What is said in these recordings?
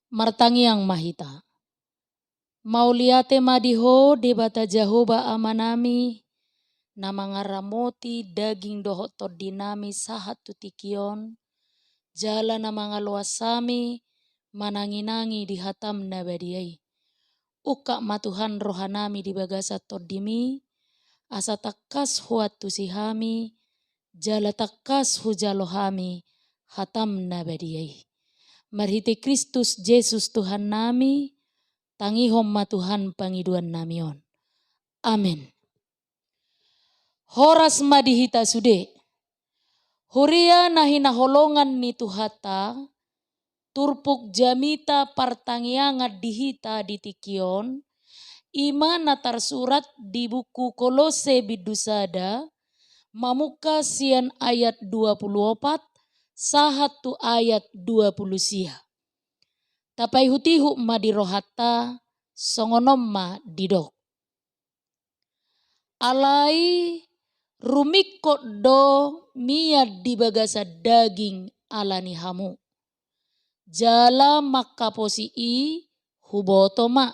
Martangiang mahita. Mauliate madiho debata Jehoba amanami na mga ramoti daging dohot dinami sahat tutikion jala na mga luasami mananginangi di hatam na badiyay. Uka matuhan rohanami di bagasa todimi asa takas huat tusihami jala takas hujalohami hatam na badiyay. Marhiti Kristus Yesus Tuhan nami, tangihom matuhan pangiduan namion. Amin. Horas madihita sude. Huria nahinaholongan ni Tuhata, turpuk jamita partangiangat dihita di tikion, ima natarsurat di buku Kolose bidusada, mamuka sian ayat 24, sahatu ayat 20 sia. Tapai hutihu ma dirohata, songonom ma didok. Alai rumikot do miad di bagasa daging alani hamu. Jala makaposi huboto ma.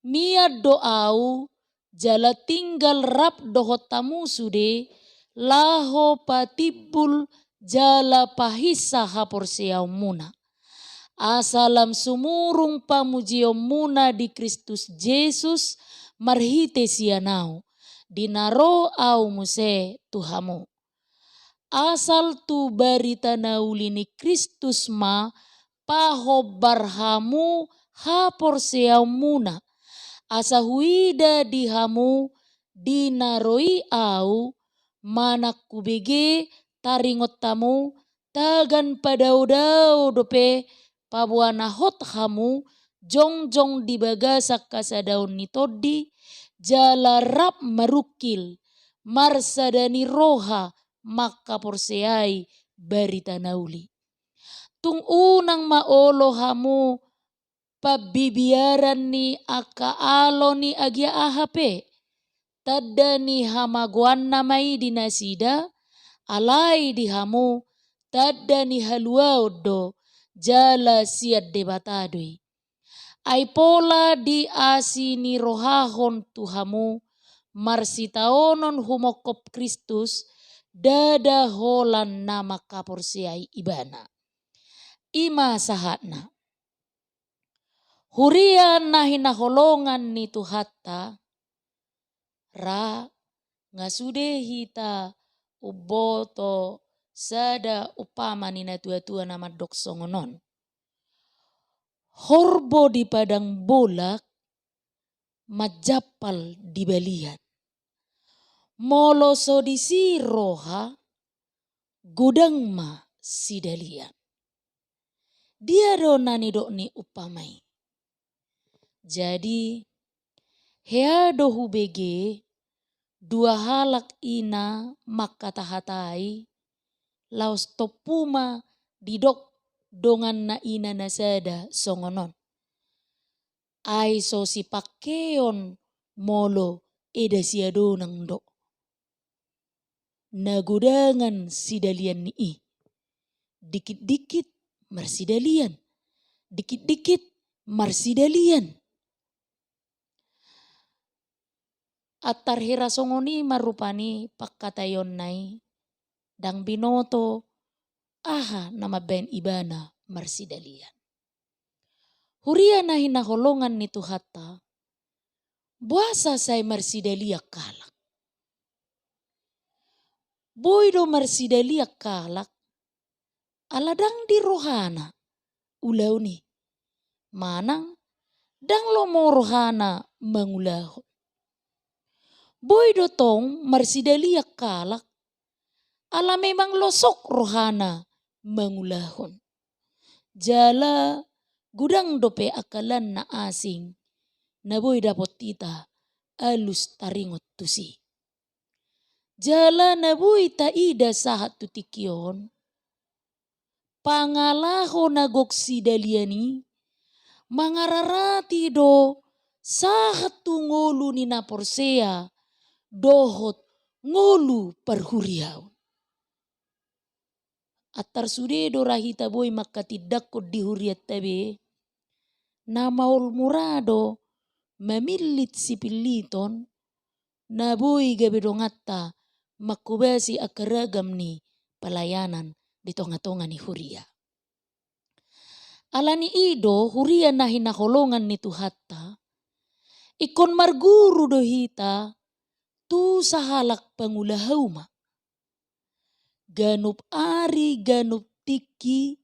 Miad do au jala tinggal rap dohotamu sude laho patibul jala pahisa hapor siau muna. Asalam sumurung pamujiom muna di Kristus Yesus marhite sianau. Dinaro au muse Tuhamu. Asal tu barita naulini Kristus ma pahobarhamu hapor siau muna. Asa huida dihamu dinaroi au manak kubege taringot tamu tagan padau-dau dope pabuana hot hamu jong-jong di bagasak kasadaun ni todi jala rap marukil marsadani roha maka porseai barita nauli. Tung unang maolo hamu pabibiaran ni akaalo ni agia ahape tada ni hamaguan namai dinasida alai di hamu tada ni haluao do jala siat debatadoi. Ai pola di asini rohahon Tuhamu marsitaonon humokop Kristus dada holan nama kaporsiai ibana. Ima sahatna. Huria nahinaholongan ni Tuhata ra ngasude hita uboto sada upama ni natua-tua nama doksongonon. Horbo di padang bolak, majapal di balian. Moloso di si roha, gudang ma si dalian. Dia do nani do ni upamai. Jadi, hea do hubege, dua halak ina makatahatai, laos topuma didok dongan na ina nasada songonon. Ai so si pakeon molo eda siadonang do. Nagudangan sidalian ni dikit-dikit marsidalian. Dikit-dikit marsidalian. Atar hera songoni marupani pakkatayon nai. Dang binoto aha nama ben ibana marsidalian. Huria na hinaholongan ni Tuhata, buasa say marsidalia kalak. Boydo marsidalia kalak, aladang di rohana ulaw ni. Manang dang lo mo rohana mangulahon. Boydo tong marsidalia kalak, ala memang losok rohana mangulahon. Jala gudang dope akalan na asing, na boy dapot tita alus taringot tusi. Jala na boy taida sahat tutikion, pangalaho na goksi daliani, mangararati do sahat tu ngolu ni naporsea, dohot ngolu parhuriaw. Atar sude do rahita boy makatidak ko dihuriat tabe, na maul murado mamilit si piliton na boy gabedongatta makubasi akaragam ni pelayanan di tonga-tonga ni Huria. Alani ido Huria na hinakolongan ni Tuhatta, ikon marguru dohita tu sahalak pangulahauma. Ganup ari ganup tiki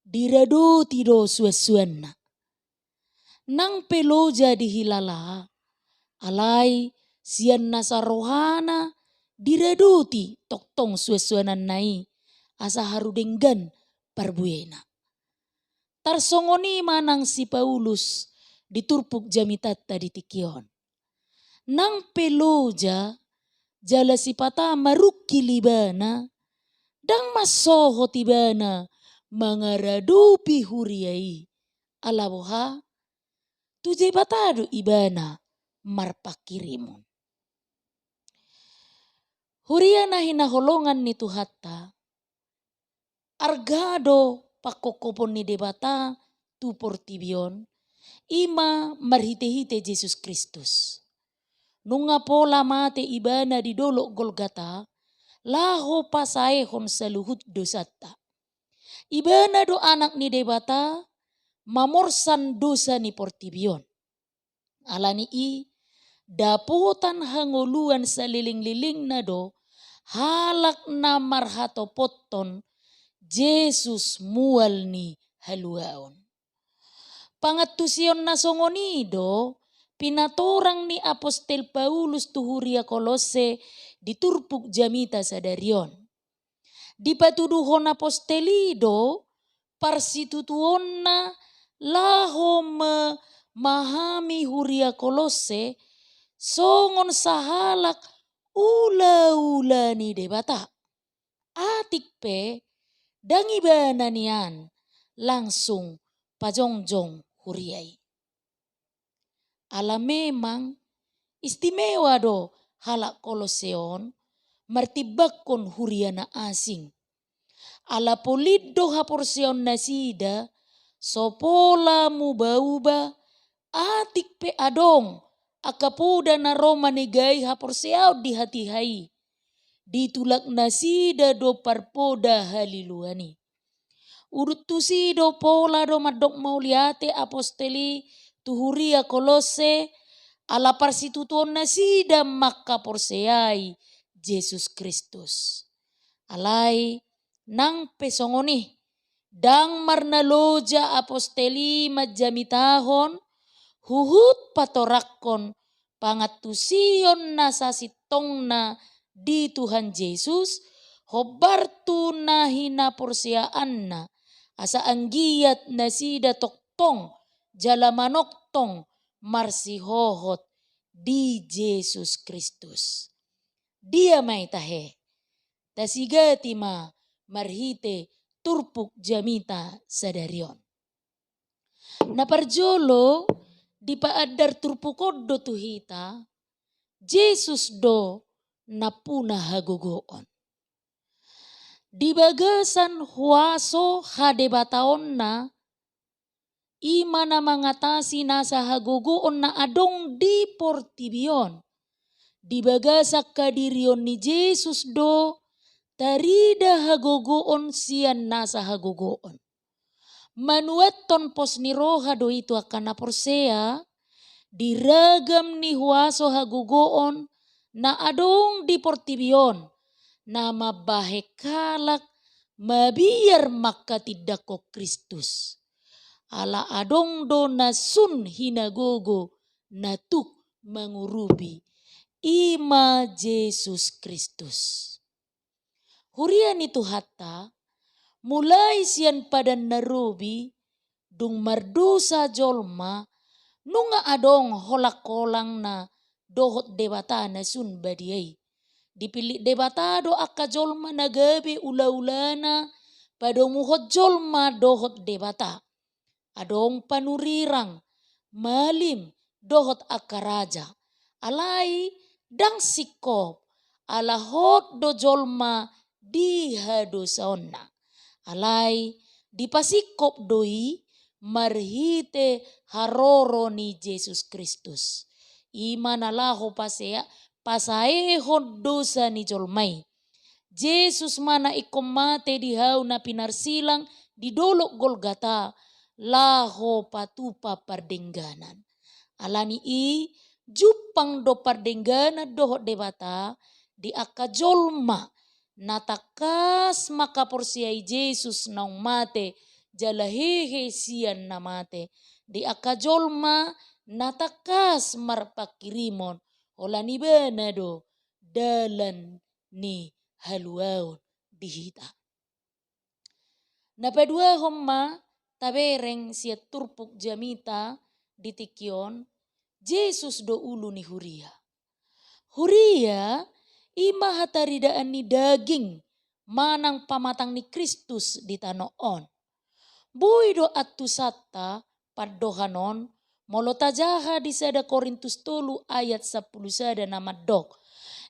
dirado tido suasuanna. Nang peloja dihilala, alai sian nasa rohana diradoti toktong suasuanan nai asa harudenggan parbuena. Tarsongoni manang si Paulus diturpuk jamitatta di tikion. Nang peloja jala si pata marukki libana dang masoho tibana mangaradupi huriai alaboha tuje batado ibana marpakirimun. Huria na hinaholongan ni Tuhatta argado pakokopon ni debata tu portibion ima marhite-hite Jesus Kristus. Nunga pola mate ibana di dolok Golgata laho pasaehon saluhut dosata. Ibana do anak ni debata mamorsan dosa ni portibion. Alani i dapotan hangoluan saliling-liling na do halak na marhato potton Jesus mual ni haluaon. Pangatusion na songonido pinatorang ni Apostel Paulus tu Huria Kolose diturpuk jamita sadarion. Dipatuduhon apostelido parsitutuon na laho memahami Huria Kolose songon sahalak ula-ula ni debata. Atik pe dangibana nian langsung pajongjong Huriai. Ala memang istimewa do halak Koloseon martibakon Huria na asing. Ala polido haporseon nasida sopola mubauba atik pe adong akapoda na Roma negai haporseao di hati-hai. Ditulak nasida do parpoda haliluani. Urut tusido pola do madok mauliate aposteli tu Huria Kolose ala parsitutuon nasida maka porseai Jesus Kristus. Alai nang pesongoni dang marnaloja aposteli majamitahon huhut patorakkon pangatusion na sasitong na di Tuhan Yesus hobartu na hinaporsiaan na asa anggiat nasida toktong jala manoktong marsihohot di Jesus Kristus. Dia may tahe tasigati ma marhite turpuk jamita sadarion. Naparjolo di paadar turpukoddo tuhita Jesus do napuna hagogoon. Di bagasan huaso hadebataon na ima na mangatasi nasa hagogoon na adong di portibion. Di bagasak kadirion ni Jesus do tarida hagogoon sian nasa hagogoon. Manueton pos ni roha do itu akan naporsea diragam ni huaso hagogoon na adong di portibion na mabahekalak mabiar makatidako Kristus. Ala adong do na sun hinagogo na tuk mangurubi ima Jesus Kristus. Huria ni Tuhatta mulai sian padan narubi dung mardosa jolma nunga adong holak-kolang na dohot debata na sun badiai. Dipilih debata do akka jolma nagabe ula-ulana padong muhot jolma dohot debata. Adong panurirang malim dohot akka raja. Alai dang sikop alahot do jolma di hadosaonna. Alai dipasikop doi marhite haroro ni Jesus Kristus. Ima nalaho pasaehon dosa ni jolmai. Jesus mana ikomate di hau na pinarsilang di dolok Golgata laho patupa pardengganan. Alani jupang do pardenggana dohot debata di akajolma natakas maka porsiai Jesus naung mate jalahehe sian namate di akajolma natakas marpakirimon olani benado dalan ni haluaon bihita. Napadua homma tabereng siat turpuk jamita ditikion Jesus do ulu ni Huria. Huria ima hataridaan ni daging manang pamatang ni Kristus di tanoon. Boy do atusata paddohanon molotajaha di sada Korintus 3 ayat 10 sada nama dok.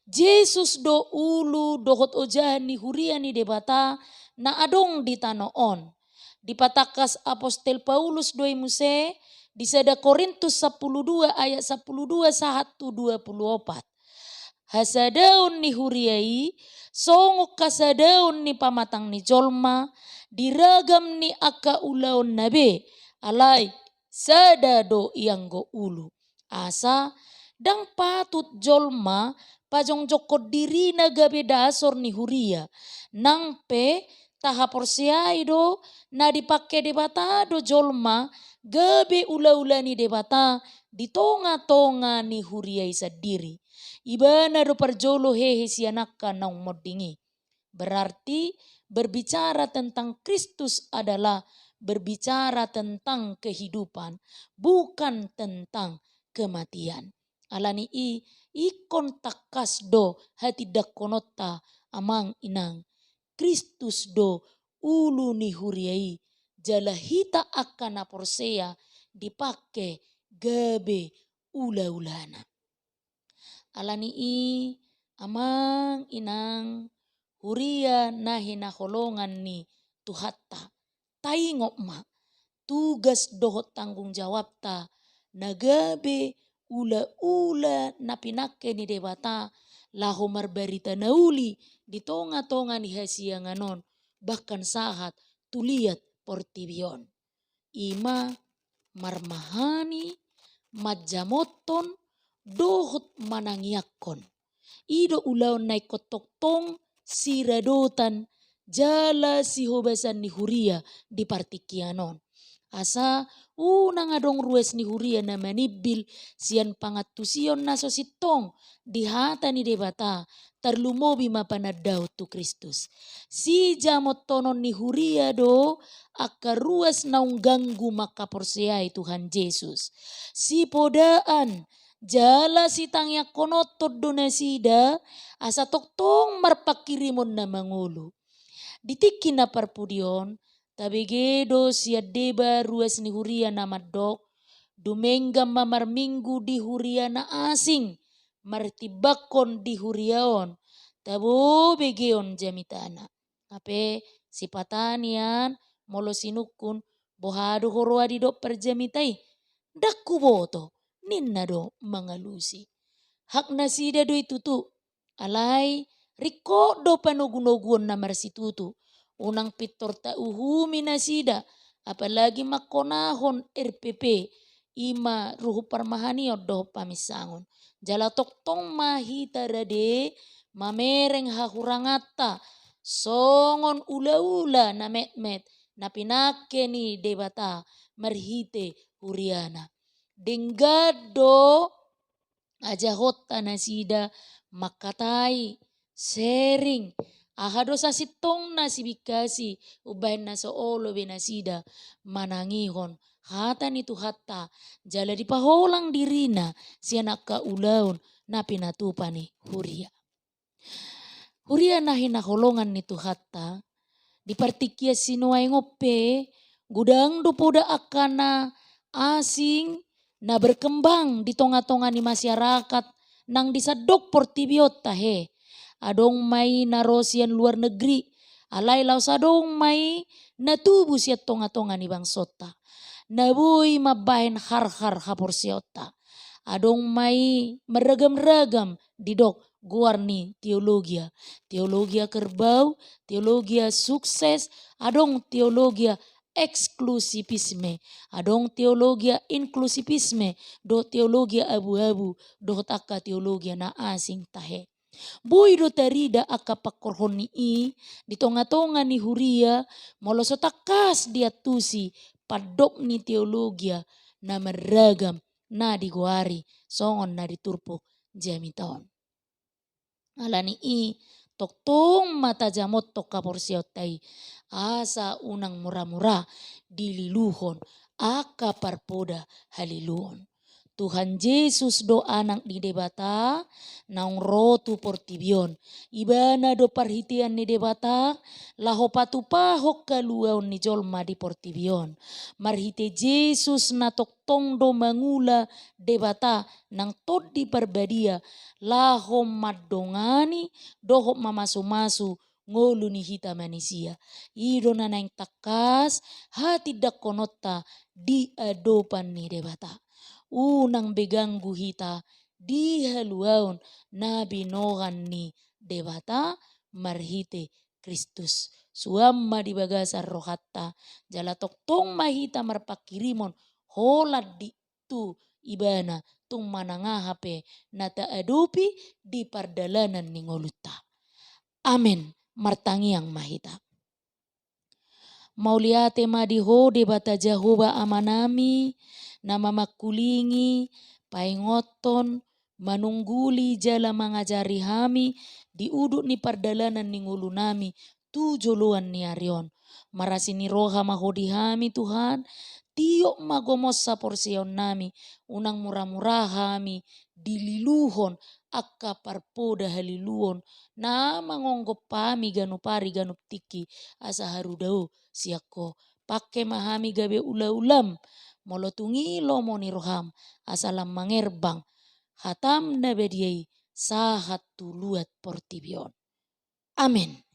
Jesus do ulu dohot ojahan ni Huria ni debata na adong di tanoon. Di patakas Apostel Paulus doi muse di sada Korintus 12 ayat 12 sahatu 24. Hasadaun ni Huriai songok kasadaun ni pamatang ni jolma diragam ni aka ulaon nabe alai sadado ianggo ulu. Asa dang patut jolma pajong jokot diri na gabe dasor ni Huria nangpe tahapor siai do na dipake debata do jolma gabe ula-ula ni debata di tonga-tonga ni Huria isadiri. Ibana do parjolo hehe sianaka naung modingi. Berarti berbicara tentang Kristus adalah berbicara tentang kehidupan, bukan tentang kematian. Alani ikon takas do hati dakonota amang inang. Kristus do ulu ni Huriai jalahita akan aporsea dipake gabe ula-ulana. Alani amang inang Huria nahi naholongan ni tuhatta. Taingok ma tugas dohot tanggung jawab ta nagabe ula-ula napinake ni debata laho marbarita nauli di tonga-tonga ni hasianganon bahkan sahat tuliat portibion. Ima marmahani majamoton dohot manangiakon. Ido ulaon naik kotoktong siradotan jala sihobasan ni Huria di partikianon. Asa unang adong rues ni Huria na manibil sian pangatusion na sositong di hata ni debata tarlumobi mapanadaw tu Kristus. Si jamot tonon ni Huria do akaruas naung ganggu makaporseai Tuhan Yesus. Si podaan jala si tangya konotod do nasida asa toktong marpakirimon na mangulu. Ditiki na parpudion tabegedo siya deba ruas ni Huria na madok dumenggam mamarminggu di Huria na asing martibakon di Huriaon tabo begeon jamitana. Ape sipatanian molo sinukun bohado horoa di dok perjamitai dakku boto ninna do mangalusi. Hak nasida do itutu alai riko do panogunoguon na marsitutu. Unang pitor ta uhumi nasida apalagi makonahon RPP ima ruhu parmahani do pamisangon. Jala toktong mahita rade mamereng hahurangata songon ula-ula na met-met na pinake ni debata marhite Huriana. Denggado ajahota nasida makatai sharing ahado sa sitong na sibikasi ubahin na soolo benasida manangihon hata ni tuhata jala dipaholang dirina sianak kaulaon na pinatupa ni Huria. Huria na hinaholongan ni tuhata dipartikia sinuay ngope gudang dupoda akana asing na berkembang di tonga-tonga ni masyarakat nang disadok portibiot tahe. Adong may narosian luar negeri. Alay law sadong may natubu siya tonga-tonga ni bangsota. Nabui mabahen har-har haporsiota. Adong mai meragam-ragam didok guarni teologia. Teologia kerbau, teologia sukses, adong teologia eksklusivisme, adong teologia inklusivisme, do teologia abu-abu, do taka teologia na asing tahe. Boy do tarida akapakorhoni i, di tonga-tonga ni huria, molosotakas dia tusi, padok ni teologia na meragam, na diguari, songon na diturpo jamiton. Alani i, toktong mata jamot tok kaporsiotai, asa unang murah-murah, dililuhon, aka parpoda haliluhon. Tuhan Yesus do anak di debata, naung rotu portibion. Ibana do parhitian ni debata, laho patupahok kaluaon ni jolma di portibion. Marhite Yesus na toktong do mangula debata, nang tot di parbadia, laho madongani, dohok mamasu-masu, ngolu ni hita manusia. Ido na naing takas, hati dakonota di adopan ni debata. Unang beganggu hita di haluaon na binogan ni debata marhite Kristus. Suamma di bagasar rohatta jala toktong mahita marpakirimon holat di tu ibana tung manangahape nata adupi di pardalanan ni ngoluta. Amin. Martangiang mahita. Mauliate madiho debata Jehovah amanami, nama makulingi, paingoton, manungguli jala mangajari hami, diuduk ni pardalanan ni ngulunami, tujuluan ni arion. Marasini roha mahodi hami Tuhan, tiok magomos sa porsion nami, unang murah-murah hami, dililuhon, akka parpoda haliluhon, na mangonggop pami ganupari ganup tiki, asa harudau siako. Pakai mahami gabe ula-ulam, molotungi lomo ni roham, asalam mangerbang, hatam nabediai, sahat tuluat portibion. Amin.